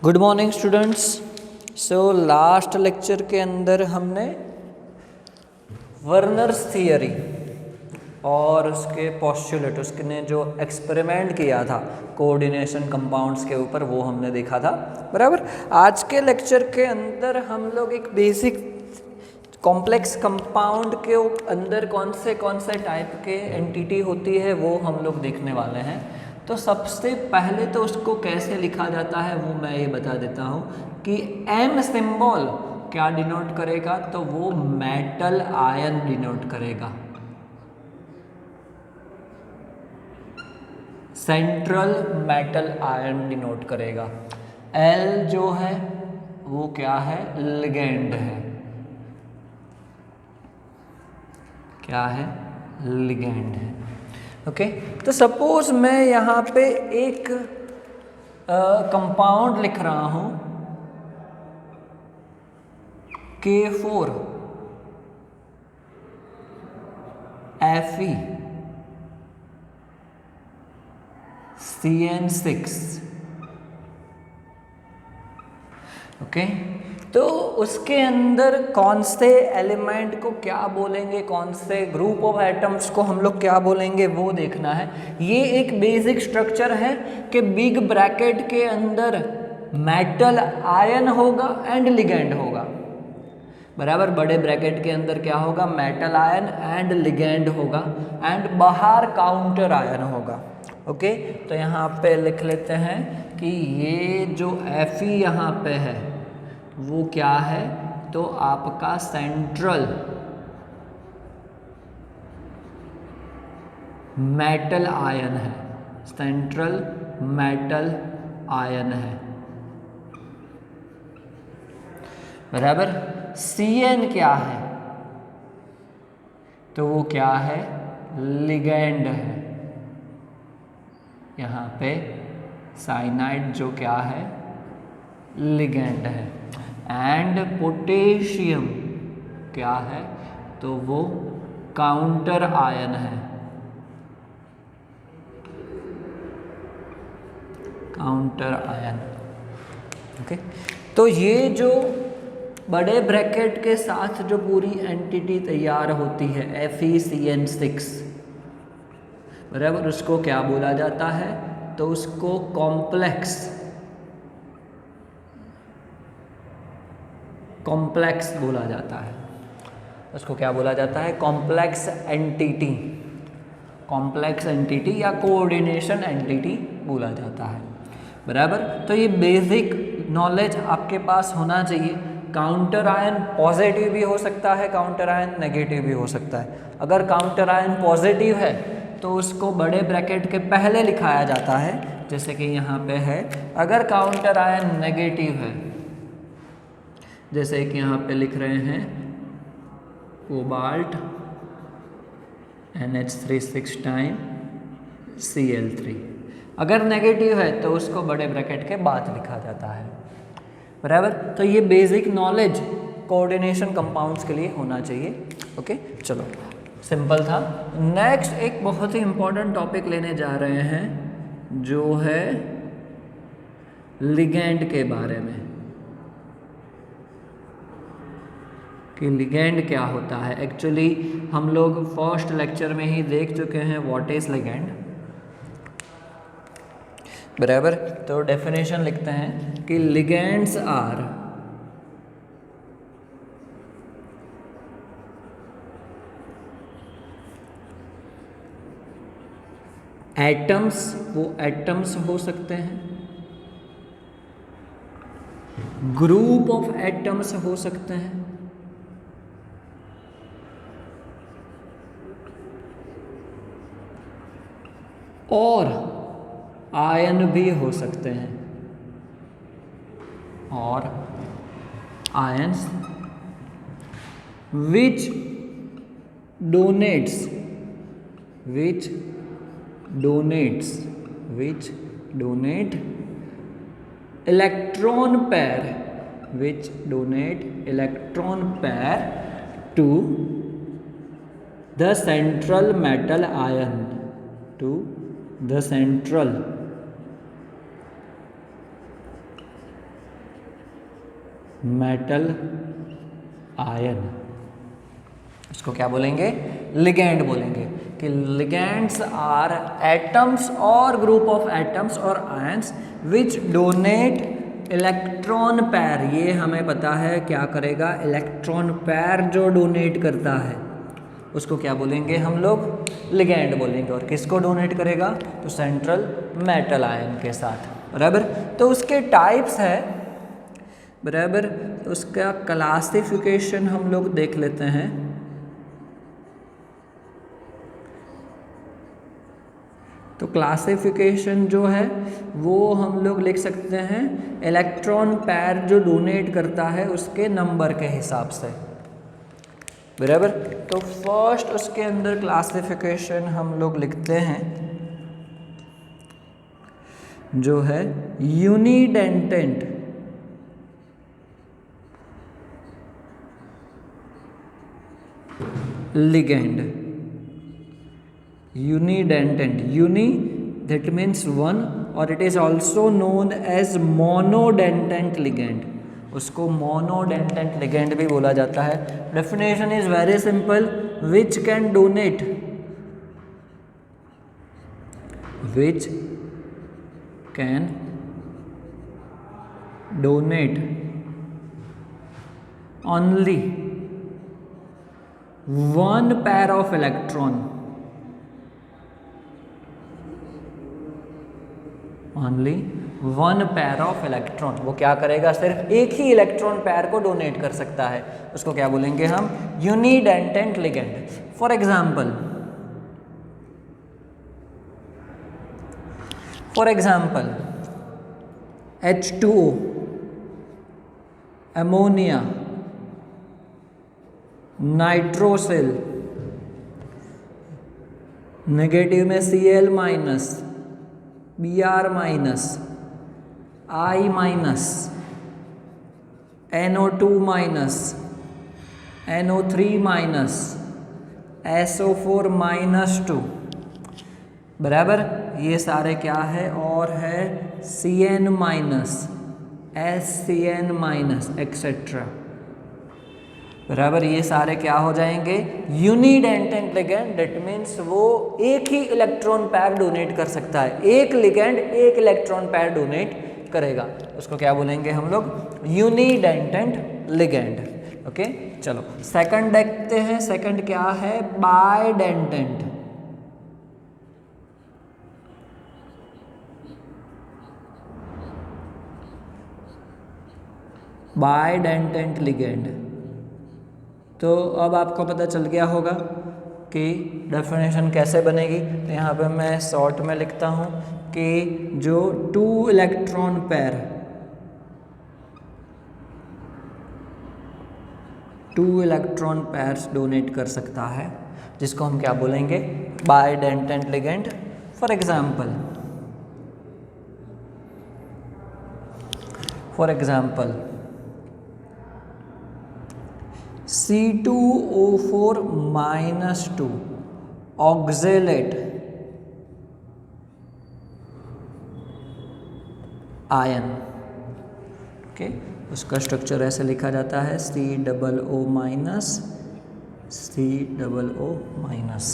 Good morning students. So last lecture के अंदर हमने वर्नर्स थियरी और उसके पोस्टुलेट, उसने जो एक्सपेरिमेंट किया था कोऑर्डिनेशन कंपाउंड्स के ऊपर, वो हमने देखा था। बराबर। आज के लेक्चर के अंदर हम लोग एक बेसिक कॉम्प्लेक्स कंपाउंड के अंदर कौन से टाइप के एंटिटी होती है वो हम लोग देखने वाले हैं। तो सबसे पहले तो उसको कैसे लिखा जाता है वो मैं ये बता देता हूँ कि एम सिंबल क्या डिनोट करेगा, तो वो मेटल आयन डिनोट करेगा। सेंट्रल मेटल आयन डिनोट करेगा। एल जो है वो क्या है, लिगेंड है। क्या है, लिगेंड है। ओके। तो सपोज मैं यहाँ पे एक कंपाउंड लिख रहा हूँ K4 Fe CN6। ओके। तो उसके अंदर कौन से एलिमेंट को क्या बोलेंगे, कौन से ग्रुप ऑफ एटम्स को हम लोग क्या बोलेंगे वो देखना है। ये एक बेसिक स्ट्रक्चर है कि बिग ब्रैकेट के अंदर मेटल आयन होगा एंड लिगेंड होगा। बराबर। बड़े ब्रैकेट के अंदर क्या होगा, मेटल आयन एंड लिगेंड होगा एंड बाहर काउंटर आयन होगा। ओके। तो यहाँ पे लिख लेते हैं कि ये जो Fe यहाँ पे है वो क्या है, तो आपका सेंट्रल मेटल आयन है। सेंट्रल मेटल आयन है। बराबर। Cn क्या है, तो वो क्या है, लिगेंड है। यहाँ पे साइनाइड जो क्या है, लिगेंड है। एंड पोटेशियम क्या है, तो वो काउंटर आयन है। Counter ion. ओके। तो ये जो बड़े ब्रैकेट के साथ जो पूरी एंटिटी तैयार होती है FeCN6, बराबर, उसको क्या बोला जाता है, तो उसको कॉम्प्लेक्स बोला जाता है। उसको क्या बोला जाता है, कॉम्प्लेक्स एंटिटी। कॉम्प्लेक्स एंटिटी या कोऑर्डिनेशन एंटिटी बोला जाता है। बराबर। तो ये बेसिक नॉलेज आपके पास होना चाहिए। काउंटर आयन पॉजिटिव भी हो सकता है, काउंटर आयन नेगेटिव भी हो सकता है। अगर काउंटर आयन पॉजिटिव है तो उसको बड़े ब्रैकेट के पहले लिखाया जाता है, जैसे कि यहाँ पे है। अगर काउंटर आयन नेगेटिव है, जैसे कि यहाँ पे लिख रहे हैं कोबाल्ट NH3 टाइम Cl3, अगर नेगेटिव है तो उसको बड़े ब्रैकेट के बाद लिखा जाता है। बराबर। तो ये बेसिक नॉलेज कोऑर्डिनेशन कंपाउंड्स के लिए होना चाहिए। ओके। चलो, सिंपल था। नेक्स्ट एक बहुत ही इंपॉर्टेंट टॉपिक लेने जा रहे हैं जो है लिगेंड के बारे में, कि लिगेंड क्या होता है। एक्चुअली हम लोग फर्स्ट लेक्चर में ही देख चुके हैं व्हाट इज लिगेंड। बराबर। तो डेफिनेशन लिखते हैं कि लिगेंड्स आर एटम्स, वो एटम्स हो सकते हैं, ग्रुप ऑफ एटम्स हो सकते हैं, और आयन भी हो सकते हैं, और ions which donates electron pair to the central metal ion, the central metal ion, इसको क्या बोलेंगे? लिगेंड बोलेंगे। कि लिगेंड्स आर एटम्स और ग्रुप ऑफ एटम्स और आयंस विच डोनेट इलेक्ट्रॉन पैर। ये हमें पता है क्या करेगा? इलेक्ट्रॉन पैर जो डोनेट करता है उसको क्या बोलेंगे हम लोग? लिगेंड बोलेंगे। और किसको डोनेट करेगा? तो सेंट्रल मेटल आयन के साथ, बराबर। तो उसके टाइप्स है, बराबर। उसका क्लासिफिकेशन हम लोग देख लेते हैं। तो क्लासिफिकेशन जो है वो हम लोग लिख सकते हैं इलेक्ट्रॉन पैर जो डोनेट करता है उसके नंबर के हिसाब से, बराबर। तो फर्स्ट उसके अंदर क्लासिफिकेशन हम लोग लिखते हैं जो है unidentate ligand। Unidentate, uni that means one, और it is also known as monodentant ligand। उसको monodentant ligand भी बोला जाता है। Definition is very simple, which can donate only one pair of electron, only one pair of electron. वो क्या करेगा? सिर्फ एक ही इलेक्ट्रॉन पैर को डोनेट कर सकता है। उसको क्या बोलेंगे हम? Unidentate ligand. For example H2O, ammonia, nitrosyl, negative में Cl minus, Br minus, I minus, NO2 minus, NO3 minus, SO4 -2, बराबर। ये सारे क्या है? और है Cn minus, SCN minus etcetera, बराबर। ये सारे क्या हो जाएंगे? यूनिडेंटेंट लिगेंड। दैट मीन्स वो एक ही इलेक्ट्रॉन पैर डोनेट कर सकता है। एक लिगेंड एक इलेक्ट्रॉन पैर डोनेट करेगा, उसको क्या बोलेंगे हम लोग? यूनिडेंटेंट लिगेंड। ओके, चलो सेकंड देखते हैं। सेकंड क्या है? बाइडेंटेंट। बाइडेंटेंट लिगेंड। तो अब आपको पता चल गया होगा कि डेफिनेशन कैसे बनेगी। तो यहाँ पे मैं शॉर्ट में लिखता हूँ कि जो 2 इलेक्ट्रॉन पैर्स डोनेट कर सकता है, जिसको हम क्या बोलेंगे? Bidentate ligand. For example C2O4 -2 oxalate ion. Okay, उसका स्ट्रक्चर ऐसे लिखा जाता है COO माइनस, COO माइनस,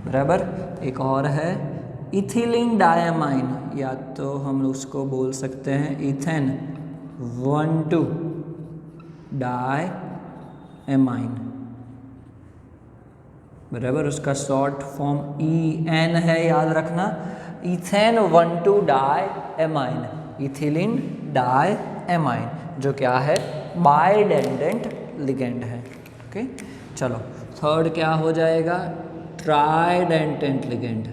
बराबर। एक और है इथिलीन डायमाइन, या तो हम उसको बोल सकते हैं इथेन 1,2 डायमाइन, बराबर। उसका शॉर्ट फॉर्म EN है, याद रखना। इथेन 1,2 डायमाइन, इथिलीन डायमाइन, जो क्या है? बाइडेंटेंट लिगेंड है। ओके, चलो थर्ड क्या हो जाएगा? ट्राइडेंटेंट लिगेंड।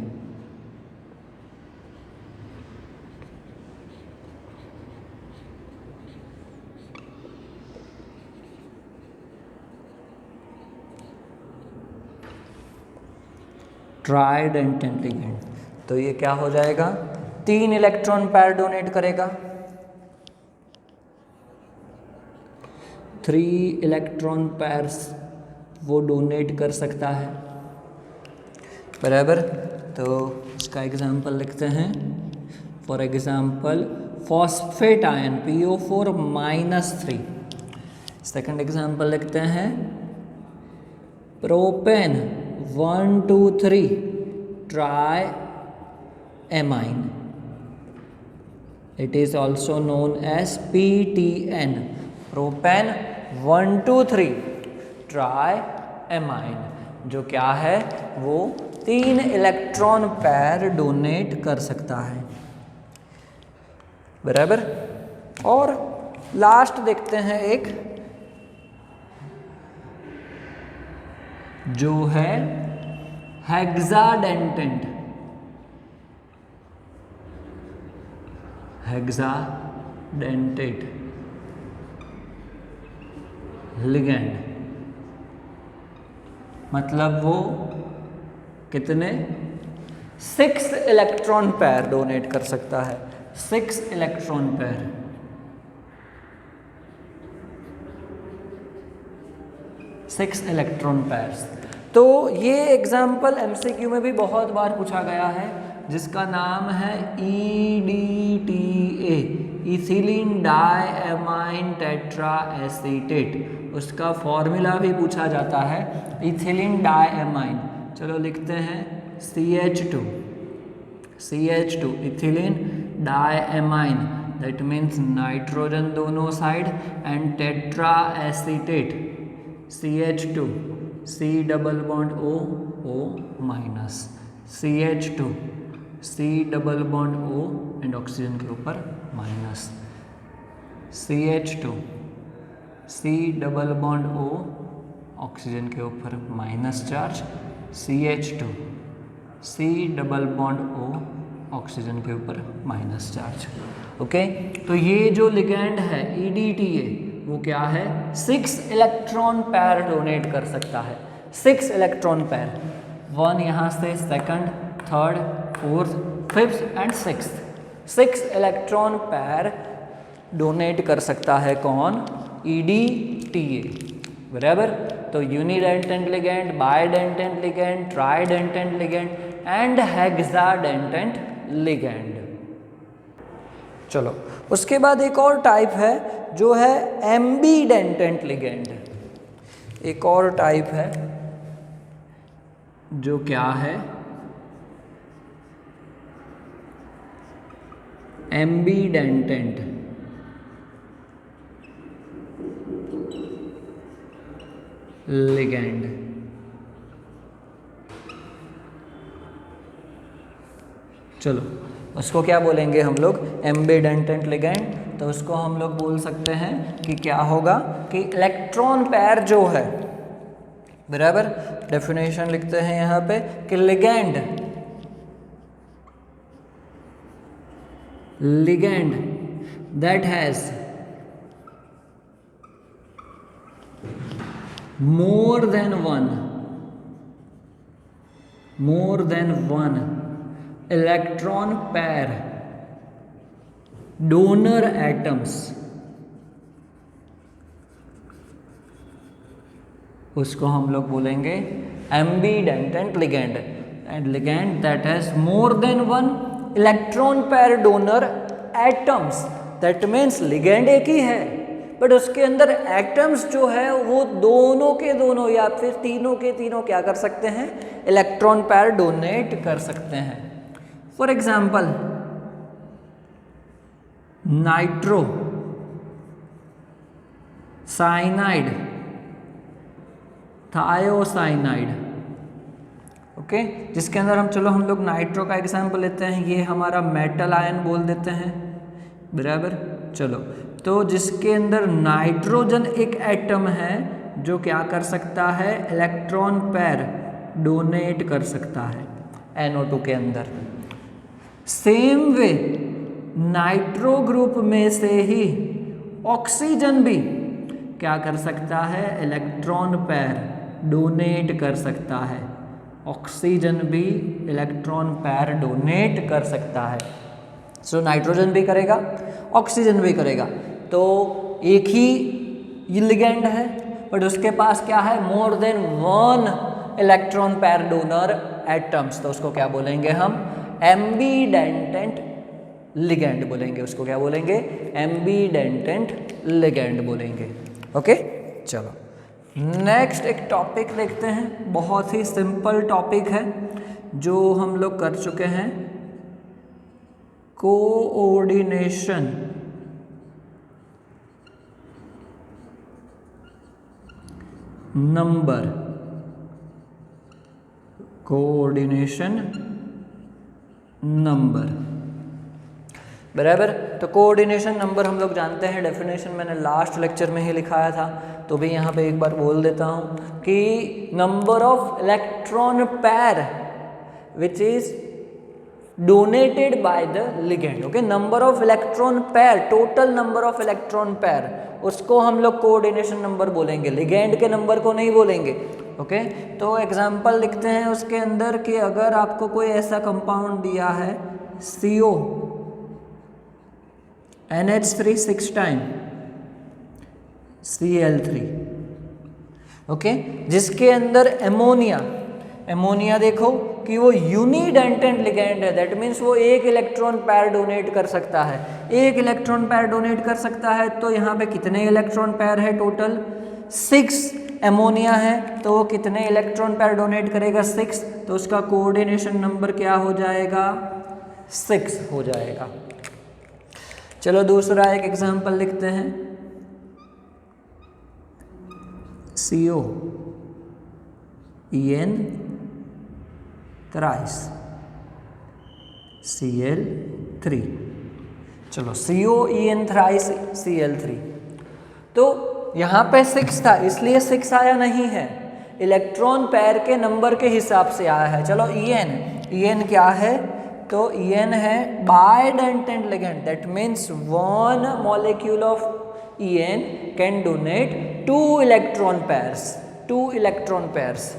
ट्राइडेंटेंट लिगेंड, तो ये क्या हो जाएगा? 3 इलेक्ट्रॉन पैर डोनेट करेगा, 3 इलेक्ट्रॉन पैर्स वो डोनेट कर सकता है, बराबर। तो इसका एग्जांपल लिखते हैं। For example phosphate ion PO4 -3। Second example लिखते हैं propane 1,2,3 triamine, it is also known as PTN, propane 1,2,3 triamine, जो क्या है वो 3 इलेक्ट्रॉन पैर डोनेट कर सकता है, बराबर। और लास्ट देखते हैं एक जो है हेक्साडेंटेट, हेक्साडेंटेट लिगेंड, मतलब वो कितने 6 इलेक्ट्रॉन पैर डोनेट कर सकता है, 6 इलेक्ट्रॉन पैर। 6 इलेक्ट्रॉन पैर्स। तो ये एग्जाम्पल MCQ में भी बहुत बार पूछा गया है, जिसका नाम है EDTA, इथिलीन डायएमाइन टेट्रा एसीटेट। उसका फॉर्मूला भी पूछा जाता है इथिलीन डायएमाइन। चलो लिखते हैं CH2, ethylene diamine, that means nitrogen दोनों side, and tetra acetate CH2, C double bond O minus, CH2, C double bond O and oxygen के ऊपर minus, CH2, C double bond O oxygen के ऊपर minus charge, CH2, C double bond O oxygen के ऊपर minus charge. Okay, तो ये जो ligand है EDTA वो क्या है 6 इलेक्ट्रॉन पैर डोनेट कर सकता है, 6 इलेक्ट्रॉन पैर, 1 यहाँ से, second, third, fourth, fifth and sixth, 6 electron pair donate कर सकता है कौन, EDTA, बराबर। तो unidentate ligand, bidentate ligand, tridentate ligand and hexadentate ligand. चलो उसके बाद एक और टाइप है जो है एम्बीडेंटेंट लिगेंड। एक और टाइप है जो क्या है एम्बीडेंटेंट लिगेंड। चलो उसको क्या बोलेंगे हम लोग, एम्बीडेंटेंट लिगेंड। तो उसको हम लोग बोल सकते हैं कि क्या होगा कि इलेक्ट्रॉन पैर जो है, बराबर, डेफिनेशन लिखते हैं यहाँ पे कि ligand that has more than one electron pair donor atoms, उसको हम लोग बोलेंगे ambidentate ligand. And ligand that has more than one electron pair donor atoms, that means ligand एक ही है बट उसके अंदर एटम्स जो है वो दोनों के दोनों या फिर तीनों के तीनों क्या कर सकते हैं, इलेक्ट्रॉन पैर डोनेट कर सकते हैं। For example nitro cyanide, thiocyanide, okay, जिसके अंदर हम लोग नाइट्रो का एग्जाम्पल लेते हैं, ये हमारा मेटल आयन बोल देते हैं, बराबर। चलो तो जिसके अंदर नाइट्रोजन एक एटम है जो क्या कर सकता है, इलेक्ट्रॉन पैर डोनेट कर सकता है NO2 के अंदर। सेम वे नाइट्रो ग्रुप में से ही ऑक्सीजन भी क्या कर सकता है, इलेक्ट्रॉन पैर डोनेट कर सकता है। ऑक्सीजन भी इलेक्ट्रॉन पैर डोनेट कर सकता है। सो नाइट्रोजन भी करेगा, ऑक्सीजन भी करेगा। तो एक ही लिगेंड है बट उसके पास क्या है, मोर than one electron pair donor atoms. तो उसको क्या बोलेंगे हम, एम्बीडेंटेंट लिगैंड बोलेंगे, उसको क्या बोलेंगे? एम्बीडेंटेंट लिगैंड बोलेंगे। ओके, चलो नेक्स्ट एक टॉपिक देखते हैं, बहुत ही सिंपल टॉपिक है जो हम लोग कर चुके हैं, कोऑर्डिनेशन नंबर। कोऑर्डिनेशन नंबर, बराबर। तो कोऑर्डिनेशन नंबर हम लोग जानते हैं, डेफिनेशन मैंने लास्ट लेक्चर में ही लिखाया था, तो भी यहाँ पे एक बार बोल देता हूँ कि number of electron pair which is donated by the ligand. Okay, number of electron pair, total number of electron pair, उसको हम लोग कोऑर्डिनेशन नंबर बोलेंगे, लिगेंड के नंबर को नहीं बोलेंगे। ओके, तो एग्जांपल लिखते हैं उसके अंदर कि अगर आपको कोई ऐसा कंपाउंड दिया है CO NH3 6 time Cl3, okay, जिसके अंदर एमोनिया देखो कि वो यूनिडेंटेंट लिगेंड है, दैट मीन्स वो एक इलेक्ट्रॉन पैर डोनेट कर सकता है, एक इलेक्ट्रॉन पैर डोनेट कर सकता है। तो यहाँ पे कितने इलेक्ट्रॉन पैर है? टोटल 6 एमोनिया है, तो वो कितने इलेक्ट्रॉन पैर डोनेट करेगा? 6, तो उसका कोऑर्डिनेशन नंबर क्या हो जाएगा? 6 हो जाएगा। चलो दूसरा एक एग्जांपल लिखते हैं, CO En थ्राइस Cl3। चलो CO En थ्राइस Cl3, तो यहाँ पे 6 था इसलिए 6 आया नहीं है, इलेक्ट्रॉन पैर के नंबर के हिसाब से आया है। चलो En क्या है? तो En है bidentate ligand, that means 1 molecule of En can donate 2 electron pairs,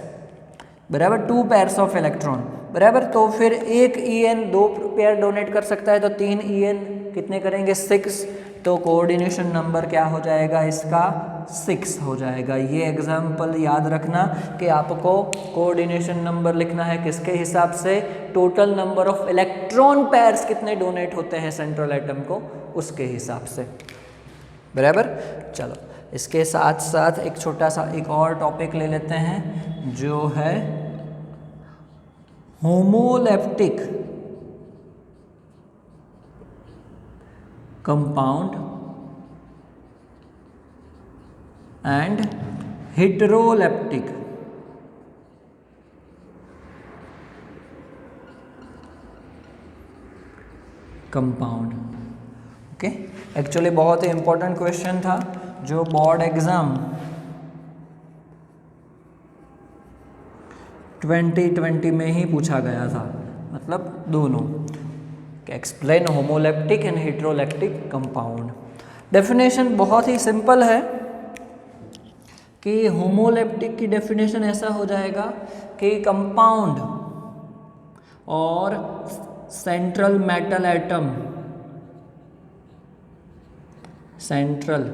बराबर, 2 पैर्स ऑफ इलेक्ट्रॉन, बराबर। तो फिर एक En 2 पेयर डोनेट कर सकता है, तो 3 En कितने करेंगे? 6, तो कोऑर्डिनेशन नंबर क्या हो जाएगा इसका? 6 हो जाएगा। ये एग्जाम्पल याद रखना कि आपको कोऑर्डिनेशन नंबर लिखना है किसके हिसाब से? Total number of electron pairs कितने डोनेट होते हैं सेंट्रल एटम को, उसके हिसाब से, बराबर। चलो इसके साथ साथ एक छोटा सा एक और टॉपिक ले लेते हैं जो है homoleptic compound and heteroleptic compound. Okay, actually बहुत ही इंपॉर्टेंट क्वेश्चन था जो बोर्ड एग्जाम 2020 में ही पूछा गया था, मतलब दोनों, explain homoleptic and heteroleptic compound. Definition बहुत ही सिंपल है कि होमोलेप्टिक की डेफिनेशन ऐसा हो जाएगा कि कंपाउंड और central metal atom, central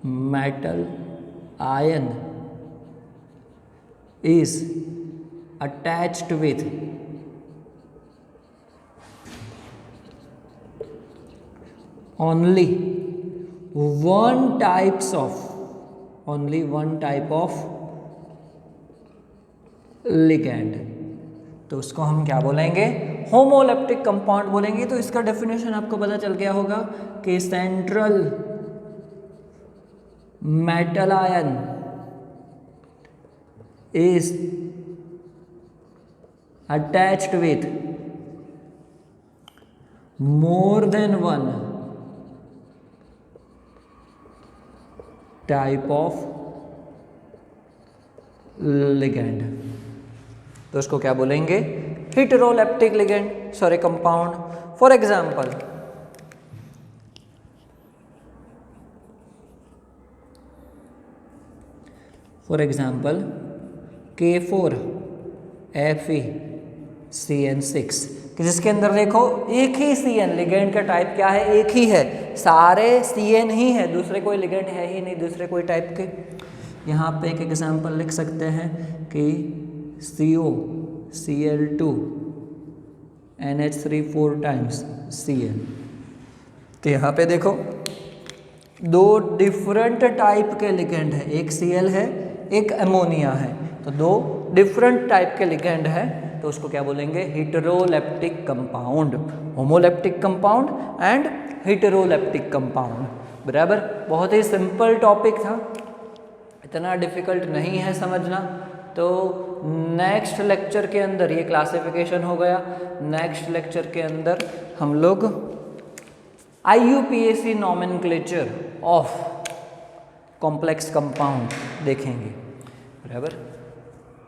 metal ion is attached with only one type of ligand, तो उसको हम क्या बोलेंगे? होमोलेप्टिक कंपाउंड बोलेंगे। तो इसका डेफिनेशन आपको पता चल गया होगा कि central metal ion is attached with more than one type of ligand, तो उसको क्या बोलेंगे? Heteroleptic ligand, sorry compound. For example K4FeCN6, कि जिसके अंदर देखो एक ही CN, लिगेंड का टाइप क्या है? एक ही है, सारे CN ही है, दूसरे कोई लिगेंड है ही नहीं दूसरे कोई टाइप के। यहाँ पे एक एग्जांपल लिख सकते हैं कि COCl2 NH3 4 टाइम्स Cl। तो यहाँ पे देखो दो डिफरेंट टाइप के लिगेंड है, एक Cl है एक अमोनिया है, तो दो डिफरेंट टाइप के लिगेंड है, तो उसको क्या बोलेंगे? Heteroleptic compound. Homoleptic compound and heteroleptic compound. बराबर, बहुत ही सिंपल टॉपिक था, इतना डिफिकल्ट नहीं है समझना। तो नेक्स्ट लेक्चर के अंदर ये क्लासिफिकेशन हो गया, नेक्स्ट लेक्चर के अंदर हम लोग IUPAC nomenclature of complex compound देखेंगे। बराबर।